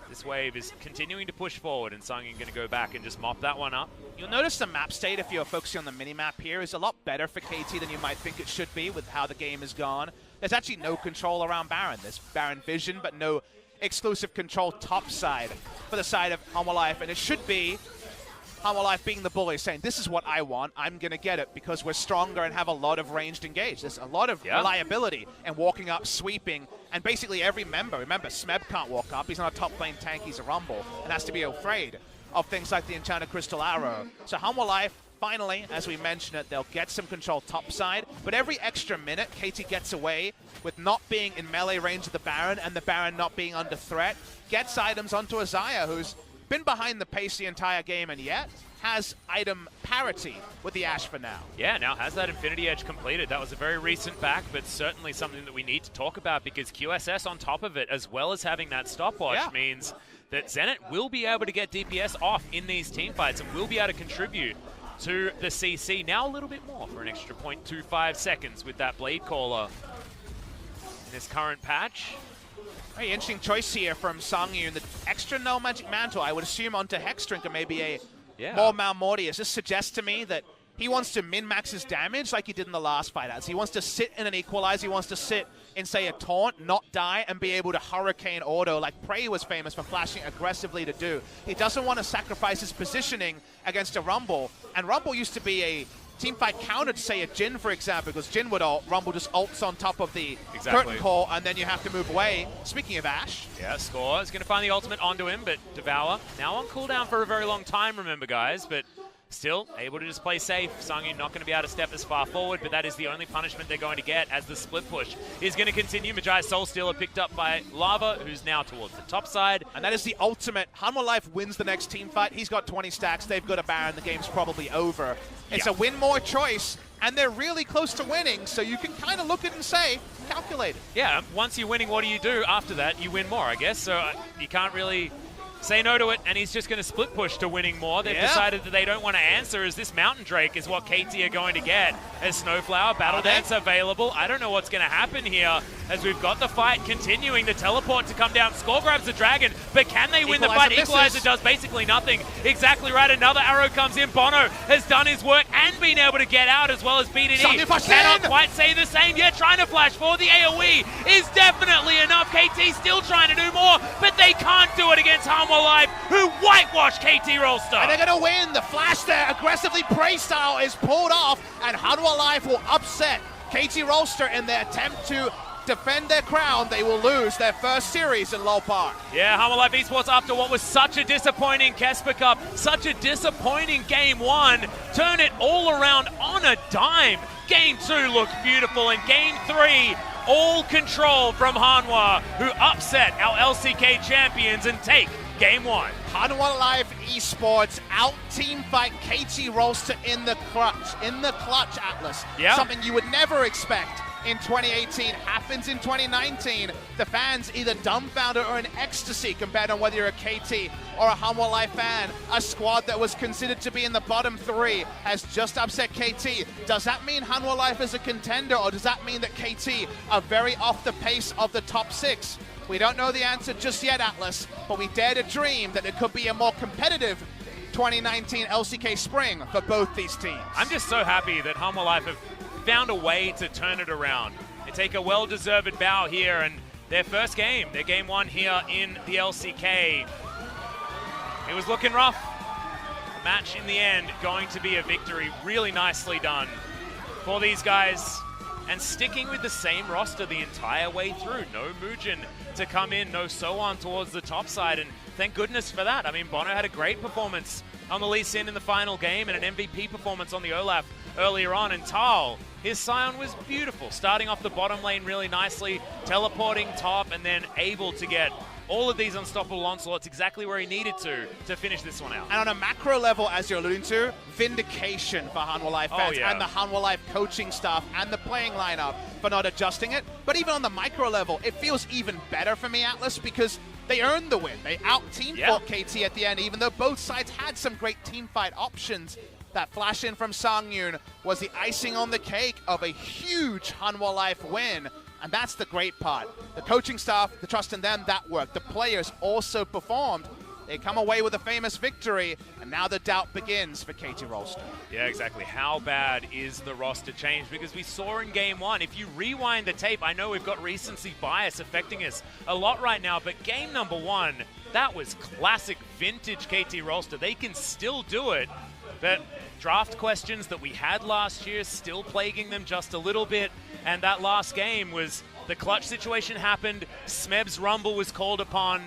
This wave is continuing to push forward, and Sungyun going to go back and just mop that one up. You'll notice the map state, if you're focusing on the mini-map here, is a lot better for KT than you might think it should be with how the game has gone. There's actually no control around Baron. There's Baron vision, but no exclusive control top side for the side of Hanwha Life, and it should be Hanwha Life being the bully, saying, this is what I want, I'm going to get it because we're stronger and have a lot of ranged engage. There's a lot of reliability and walking up, sweeping, and basically every member. Remember, Smeb can't walk up. He's not a top lane tank. He's a Rumble and has to be afraid of things like the Enchanted Crystal Arrow. So Hanwha Life, finally, as we mentioned it, they'll get some control top side, but every extra minute, KT gets away with not being in melee range of the Baron and the Baron not being under threat, gets items onto Azaya, who's been behind the pace the entire game and yet has item parity with the Ashe for now. Yeah, now has that Infinity Edge completed. That was a very recent back, but certainly something that we need to talk about because QSS on top of it, as well as having that stopwatch, means that Zenit will be able to get DPS off in these team fights and will be able to contribute to the CC. Now a little bit more for an extra 0.25 seconds with that Blade Caller in this current patch. Very interesting choice here from Sungyun. The extra no magic mantle, I would assume onto Hexdrink or maybe a more Malmortius. This suggests to me that he wants to min-max his damage like he did in the last fight. As he wants to sit in an Equalize, he wants to sit in, say, a Taunt, not die, and be able to Hurricane auto like Prey was famous for flashing aggressively to do. He doesn't want to sacrifice his positioning against a Rumble, and Rumble used to be a teamfight counter to, say, a Jhin, for example, because Jhin would ult, Rumble just ults on top of the curtain call, and then you have to move away. Speaking of Ashe. Yeah, Score is going to find the ultimate onto him, but Devour now on cooldown for a very long time, remember, guys, but Still able to just play safe. Sangyun not going to be able to step as far forward, but that is the only punishment they're going to get as the split push is going to continue. Majai Soulstealer picked up by Lava, who's now towards the top side. And that is the ultimate. Hanwha Life wins the next team fight. He's got 20 stacks. They've got a Baron. The game's probably over. It's a win more choice, and they're really close to winning, so you can kind of look at it and say, calculated. Yeah, once you're winning, what do you do after that? You win more, I guess. So you can't really say no to it, and he's just going to split push to winning more. They've decided that they don't want to answer, as this Mountain Drake is what KT are going to get. As Snowflower, Battle Dance available. I don't know what's going to happen here, as we've got the fight continuing. The teleport to come down. Score grabs the dragon, but can they win the fight? Equalizer does basically nothing. Exactly right. Another arrow comes in. Bono has done his work and been able to get out, as well as BDD. Cannot quite say the same. Yeah, trying to flash for the AoE is definitely enough. KT still trying to do more, but they can't do it against Hanwha Life, who whitewashed KT Rolster. And they're going to win. The flash there, aggressively prey style, is pulled off, and Hanwha Life will upset KT Rolster in their attempt to defend their crown. They will lose their first series in Lowell Park. Yeah, Hanwha Life Esports, after what was such a disappointing Kesper Cup, such a disappointing Game 1, turn it all around on a dime. Game 2 looked beautiful, and Game 3, all control from Hanwha, who upset our LCK champions and take Game 1. Hanwha Life Esports out team fight KT Rolster in the clutch, Atlas. Yeah. Something you would never expect in 2018 happens in 2019. The fans either dumbfounded or in ecstasy compared on whether you're a KT or a Hanwha Life fan. A squad that was considered to be in the bottom 3 has just upset KT. Does that mean Hanwha Life is a contender, or does that mean that KT are very off the pace of the top 6? We don't know the answer just yet, Atlas, but we dare to dream that it could be a more competitive 2019 LCK spring for both these teams. I'm just so happy that Hanwha Life have found a way to turn it around. They take a well-deserved bow here, and their first game, their Game 1 here in the LCK, it was looking rough. The match in the end going to be a victory. Really nicely done for these guys, and sticking with the same roster the entire way through. No Mujin to come in, no Soan towards the top side, and thank goodness for that. I mean, Bono had a great performance on the Lee Sin in the final game, and an MVP performance on the Olaf earlier on, and Tal, his Scion was beautiful, starting off the bottom lane really nicely, teleporting top, and then able to get all of these unstoppable onslaughts exactly where he needed to finish this one out. And on a macro level, as you're alluding to, vindication for Hanwha Life fans and the Hanwha Life coaching staff and the playing lineup for not adjusting it. But even on the micro level, it feels even better for me, Atlas, because they earned the win. They out-team fought KT at the end, even though both sides had some great team fight options. That flash in from Sangyun was the icing on the cake of a huge Hanwha Life win. And that's the great part. The coaching staff, the trust in them, that worked. The players also performed. They come away with a famous victory, and now the doubt begins for KT Rolster. Yeah, exactly. How bad is the roster change? Because we saw in Game 1, if you rewind the tape, I know we've got recency bias affecting us a lot right now, but Game number 1, that was classic vintage KT Rolster. They can still do it, but draft questions that we had last year still plaguing them just a little bit. And that last game was the clutch situation happened. Smeb's Rumble was called upon.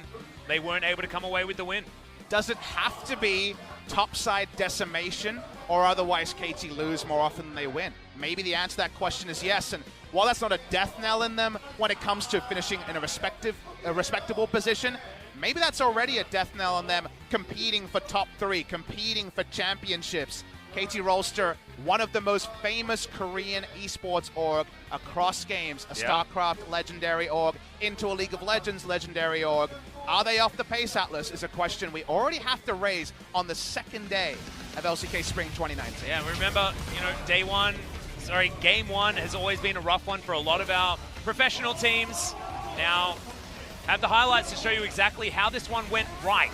They weren't able to come away with the win. Does it have to be topside decimation, or otherwise KT lose more often than they win? Maybe the answer to that question is yes. And while that's not a death knell in them when it comes to finishing in a respectable position, maybe that's already a death knell on them competing for top 3, competing for championships. KT Rolster, one of the most famous Korean esports org across games, a StarCraft legendary org, into a League of Legends legendary org. Are they off the pace, Atlas, is a question we already have to raise on the second day of LCK Spring 2019. Yeah, remember, Game 1 has always been a rough one for a lot of our professional teams. Now, have the highlights to show you exactly how this one went right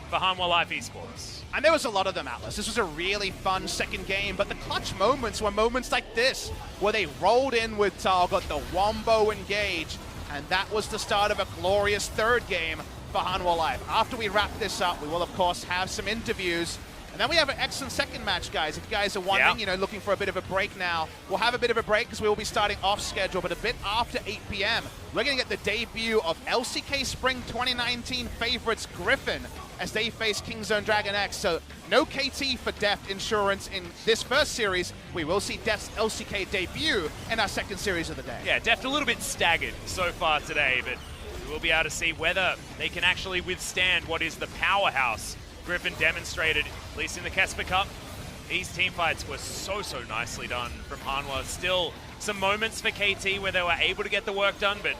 for Hanwha Life Esports. And there was a lot of them, Atlas. This was a really fun second game, but the clutch moments were moments like this, where they rolled in with Tal, got the wombo engage, and that was the start of a glorious third game for Hanwha Life. After we wrap this up, we will, of course, have some interviews, and then we have an excellent second match, guys. If you guys are wondering, looking for a bit of a break now, we'll have a bit of a break because we will be starting off schedule, but a bit after 8 p.m., we're going to get the debut of LCK Spring 2019 favorites Griffin as they face Kingzone Dragon X. So no KT for Deft insurance in this first series. We will see Deft's LCK debut in our second series of the day. Yeah, Deft a little bit staggered so far today, but we'll be able to see whether they can actually withstand what is the powerhouse Griffin demonstrated, at least in the Kesper Cup. These team fights were so nicely done from Hanwha. Still some moments for KT where they were able to get the work done, but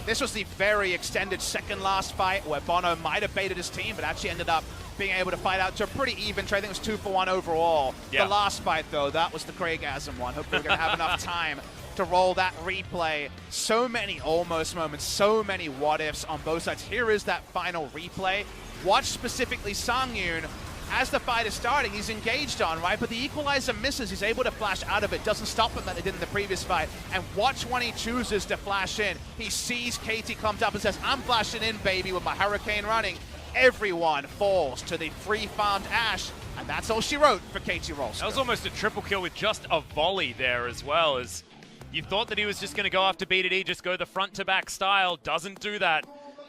this was the very extended second last fight where Bono might have baited his team, but actually ended up being able to fight out to a pretty even trade. I think it was 2-for-1 overall. Yeah. The last fight, though, that was the Craigasm one. Hopefully we're going to have enough time to roll that replay. So many almost moments, so many what-ifs on both sides. Here is that final replay. Watch specifically Sangyun. As the fight is starting, he's engaged on, right? But the equalizer misses. He's able to flash out of it. Doesn't stop him that they did in the previous fight. And watch when he chooses to flash in. He sees KT comes up and says, I'm flashing in, baby, with my Hurricane running. Everyone falls to the free-farmed Ashe. And that's all she wrote for KT Rolster. That was almost a triple kill with just a volley there as well. As you thought that he was just going to go after BDD, just go the front-to-back style. Doesn't do that.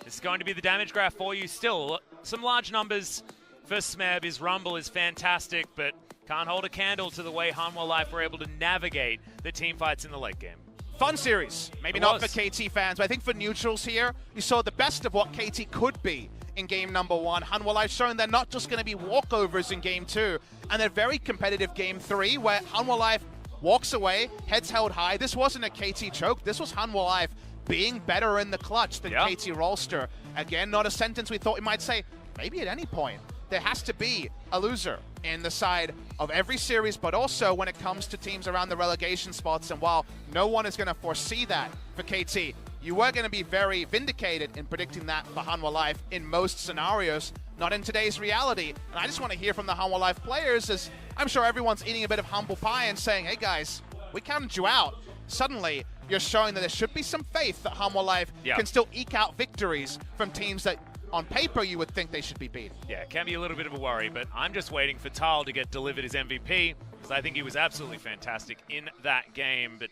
It's going to be the damage graph for you. Still, some large numbers. For Smeb, his Rumble is fantastic, but can't hold a candle to the way Hanwha Life were able to navigate the team fights in the late game. Fun series. Maybe not for KT fans, but I think for neutrals here, you saw the best of what KT could be in game number 1. Hanwha Life showing they're not just going to be walkovers in game 2, and a very competitive game 3 where Hanwha Life walks away, heads held high. This wasn't a KT choke. This was Hanwha Life being better in the clutch than KT Rolster. Again, not a sentence we thought we might say maybe at any point. There has to be a loser in the side of every series, but also when it comes to teams around the relegation spots. And while no one is going to foresee that for KT, you were going to be very vindicated in predicting that for Hanwha Life in most scenarios, not in today's reality. And I just want to hear from the Hanwha Life players, as I'm sure everyone's eating a bit of humble pie and saying, hey guys, we counted you out. Suddenly, you're showing that there should be some faith that Hanwha Life can still eke out victories from teams that on paper, you would think they should be beaten. Yeah, it can be a little bit of a worry, but I'm just waiting for Tal to get delivered his MVP, because I think he was absolutely fantastic in that game. But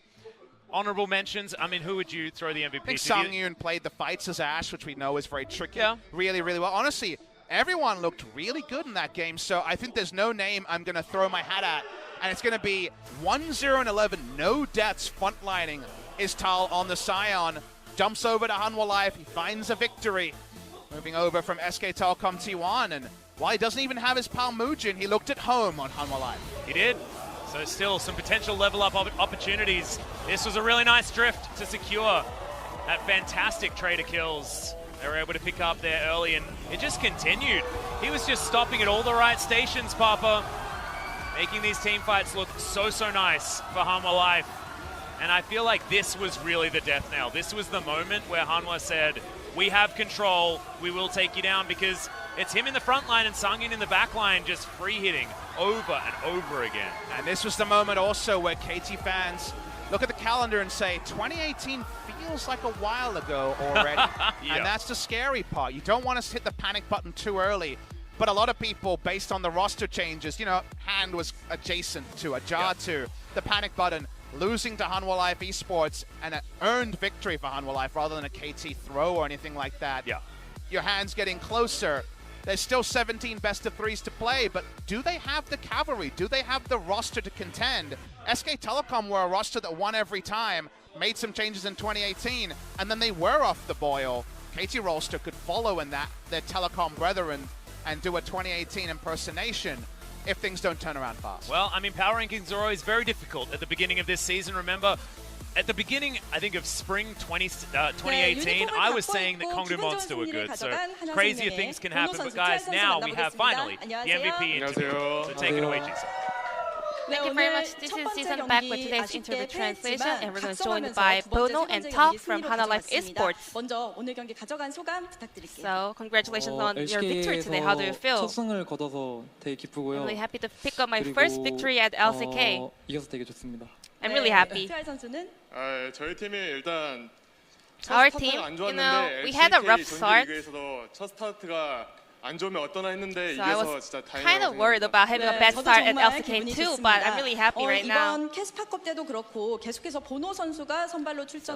honorable mentions, I mean, who would you throw the MVP to? I think Sangyun played the fights as Ashe, which we know is very tricky. Really, really well. Honestly, everyone looked really good in that game, so I think there's no name I'm going to throw my hat at, and it's going to be 1-0-11, no deaths, frontlining is Tal on the Scion. Jumps over to Hanwha Life, he finds a victory. Moving over from SK Telkom T1, and while he doesn't even have his pal Mujin, he looked at home on Hanwha Life. He did. So still some potential level up opportunities. This was a really nice drift to secure that fantastic trade of kills. They were able to pick up there early, and it just continued. He was just stopping at all the right stations, Papa, making these team fights look so nice for Hanwha Life. And I feel like this was really the death knell. This was the moment where Hanwha said, we have control, we will take you down, because it's him in the front line and Sangyun in the back line just free hitting over and over again. And this was the moment also where KT fans look at the calendar and say, 2018 feels like a while ago already. And that's the scary part. You don't want to hit the panic button too early. But a lot of people, based on the roster changes, you know, Hand was adjacent to, ajar to the panic button. Losing to Hanwha Life Esports and an earned victory for Hanwha Life rather than a KT throw or anything like that. Your Hand's getting closer. There's still 17 best of 3s to play, but do they have the cavalry? Do they have the roster to contend? SK Telecom were a roster that won every time, made some changes in 2018, and then they were off the boil. KT Rolster could follow in that, their Telecom brethren, and do a 2018 impersonation if things don't turn around fast. Well, I mean, power rankings are always very difficult at the beginning of this season. Remember, at the beginning, I think, of spring 2018, I was saying that Kongdu Monster were good, so crazier things can happen. But guys, now we have finally the MVP interview, so take it away, Jisoo. Thank you very much. This is Season back with today's interview translation, and we're going to join by Bono and Tal from Hanwha Life Esports. So, congratulations on your victory today. How do you feel? I'm really happy to pick up my first victory at LCK. I'm really happy. Our team, you know, we had a rough start. So I was kind of worried about having a bad start at LCK too, but I'm really happy right now. So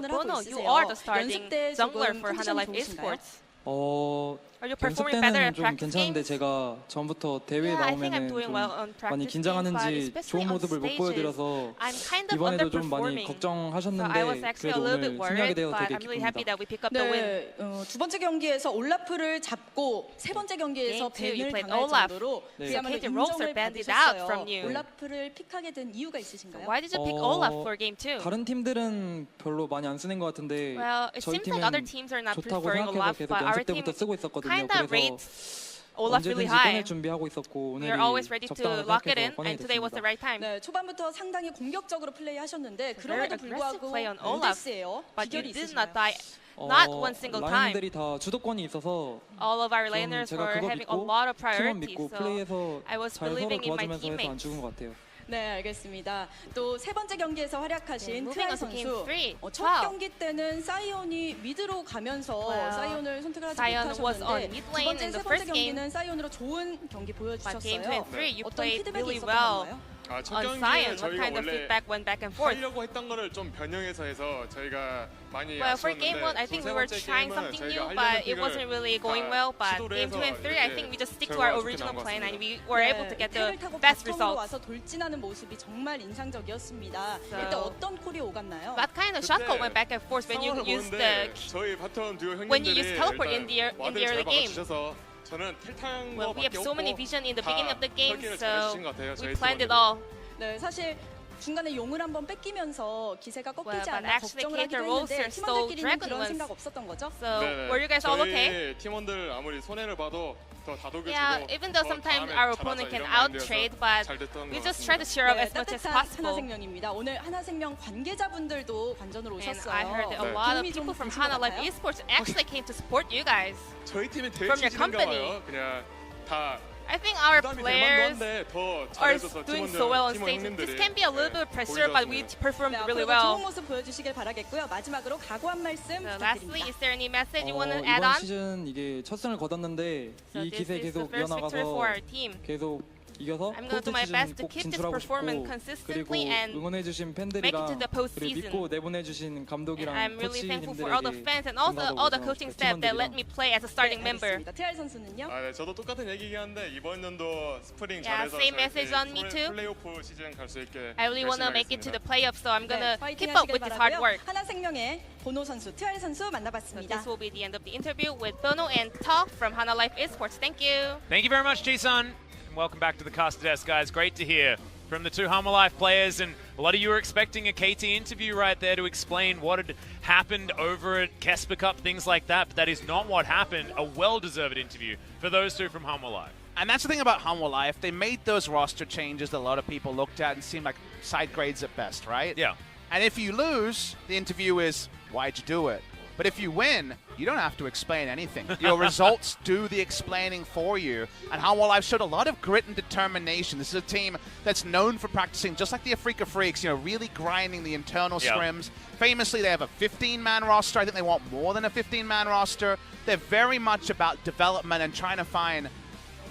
Bono, you are the starting jungler for Hanwha Life Esports. Are Are you performing better 때는 at 좀 practice 괜찮은데 games? 제가 전부터 대회에 Yeah, I think I'm 나오면은 doing 좀 well on 많이 practice games, but 긴장하는지 especially 좋은 on 모습을 못 stages, 보여드려서 I'm kind of 이번에도 좀 많이 underperforming. So I was 걱정하셨는데 actually a 그래도 little bit 오늘 승리하게 worried, 되어서 but 되게 I'm really happy 기쁩니다. that we pick up the win. 두 번째 경기에서 올라프를 잡고 세 번째 경기에서 Game two, you 밴을 played 당할 Olaf. 정도로 네. 그야말로 KT Rolster 인정을 banned it out 받으셨어요. from you. 올라프를 픽하게 된 이유가 있으신가요? Why did you pick Olaf for game 2? 다른 팀들은 별로 많이 안 쓰는 것 같은데 Well, it 저희 seems like 팀은 other teams are not 좋다고 preferring 생각해서 Olaf, 계속 but our 연습 team 때부터 쓰고 있었거든요. kind of 그래서 rates Olaf really 언제든지 high. 꺼낼 준비하고 있었고 We 오늘이 are always ready to 적당하다고 lock it in, 생각해서 꺼내게 and today was the 됐습니다. right time. 네, 초반부터 상당히 공격적으로 플레이하셨는데 Very 그럼에도 aggressive 불구하고 play on Olaf, 랜디스예요. but you 비결이 did 있으신가요? not die, not one single time. 라인들이 다 주도권이 있어서 All of our 좀 laners 제가 were 그거 having a 믿고 lot of 팀원 priorities, 믿고 so 플레이해서 I was 잘 서로 believing in my 도와주면서 해서 안 teammates. 죽은 것 같아요. 네, 알겠습니다. 또 세 번째 경기에서 활약하신 moving 트아이 on to game 선수. three. 첫 Wow. 경기 때는 사이온이 미드로 가면서 Well, 사이온을 선택을 하지 Sion was on 못하셨는데 mid 두 lane 번째, in 세 the 번째 first game. 경기는 사이온으로 좋은 경기 But game 2 보여주셨어요. and 3, you 어떤 played 피드백이 really 있었던 well 건가요? 첫 on Sion. 경기는 What 저희가 kind of 원래 feedback went back and forth? 하려고 했던 거를 좀 변형해서 해서 저희가 많이 Well, for game 1, I think we were trying something new, but it wasn't really going well. But game 2 and 3, I think we just stick to our original plan, and we were able to get the 를 타고 best 바텀으로 results. 와서 돌진하는 모습이 정말 인상적이었습니다. So- 이때 어떤 콜이 오갔나요? What kind of shot call went back and forth when you 상황을 used the 보는데 저희 바텀 듀오 when you 형님들이 use teleport in the 와드를 early 잘 game? 막아주셔서 저는 텔탄 Well, we have so many vision in the beginning of the game, 설계를 so 잘해주신 것 같아요, we 저희 planned it 팀원들이. all. 네, 사실 중간에 용을 한번 뺏기면서 기세가 꺾이지 Well, but 않나 actually 걱정을 KT 하기도 Rolster 했는데 stole 팀원들끼리는 Dragon 그런 once. 생각 없었던 거죠? So 네네. were you guys all okay? 저희 팀원들 아무리 손해를 봐도 더 다독여주고 Yeah, even though 더 sometimes 다음에 our 잘하자 opponent can 이런 마인드여서 out-trade, but 잘 됐던 we 것 just 같습니다. try to cheer up 네, as much as 따뜻한 possible. 하나생명입니다. 오늘 하나생명 관계자분들도 관전으로 And 오셨어요. I heard that a 네. lot of 도움이 좀 people from 되신 것 Hanwha Life 같아요? Esports actually came to support you guys. 저희 팀이 되게 From your 치질한가 company. 봐요. 그냥 다 I think our 부담이 될 players 만도 한데 더 are 잘해줘서 doing 팀원들, so well on 팀원 stage. 형님들이 This can be a little bit of pressure, but we 보여줬습니다. performed 네, really 앞으로도 좋은 well. 모습 보여주시길 바라겠고요. 마지막으로 각오 한 말씀 So lastly, 부탁드립니다. is there any message you want to 이번 add on? 시즌 이게 첫 승을 거뒀는데 So 이 this 기세 is the 계속 first victory 이어나가서 for our team. 계속 이겨서 I'm gonna 포스트 do my 시즌 best to 꼭 keep this 진출하고 performance 싶고 그리고 consistently and 응원해주신 make it to 팬들이랑 the 그리고 postseason. 믿고 내보내주신 And 감독이랑 I'm really thankful for all the 코치님들에게 fans and also all the 감사하다고 coaching 그래서 staff that let 팀원들이랑 me play as a starting member. 알겠습니다. TR 선수는요? 네, 저도 똑같은 얘기긴 한데 이번 연도 스프링 Yeah, 잘해서 same message on me too. 플레이오프 시즌 갈 수 있게 I really want to 열심히 make it to the 하겠습니다. playoffs, so I'm gonna 파이팅 keep up 하시길 with this hard 바라고요. work. 하나생명의 보노 선수, TR 선수 So 만나봤습니다. this will be the end of the interview with Bono and Ta from Hanwha Life Esports. Thank you. Thank you very much, Ji-sun. And welcome back to the caster desk, guys. Great to hear from the two Hanwha Life players. And a lot of you were expecting a KT interview right there to explain what had happened over at Kesper Cup, things like that. But that is not what happened. A well-deserved interview for those two from Hanwha Life. And that's the thing about Hanwha Life. They made those roster changes that a lot of people looked at and seemed like side grades at best, right? Yeah. And if you lose, the interview is, why'd you do it? But if you win, you don't have to explain anything. Your results do the explaining for you. And Hanwha Life showed a lot of grit and determination. This is a team that's known for practicing, just like the Afrika Freaks, you know, really grinding the internal scrims. Famously, they have a 15-man roster. I think they want more than a 15-man roster. They're very much about development and trying to find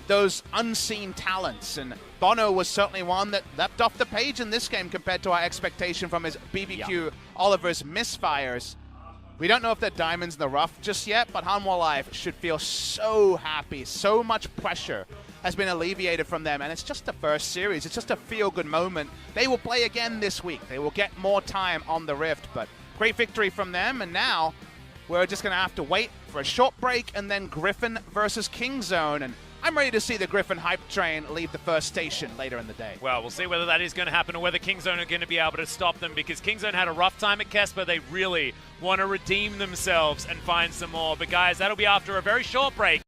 those unseen talents, and Bono was certainly one that leapt off the page in this game compared to our expectation from his BBQ Oliver's misfires. We don't know if they're diamonds in the rough just yet, but Hanwha Life should feel so happy. So much pressure has been alleviated from them, and it's just the first series. It's just a feel-good moment. They will play again this week. They will get more time on the Rift, but great victory from them, and now we're just going to have to wait for a short break and then Griffin versus Kingzone, and I'm ready to see the Griffin hype train leave the first station later in the day. Well, we'll see whether that is going to happen or whether Kingzone are going to be able to stop them, because Kingzone had a rough time at Kesper. They really want to redeem themselves and find some more. But guys, that'll be after a very short break.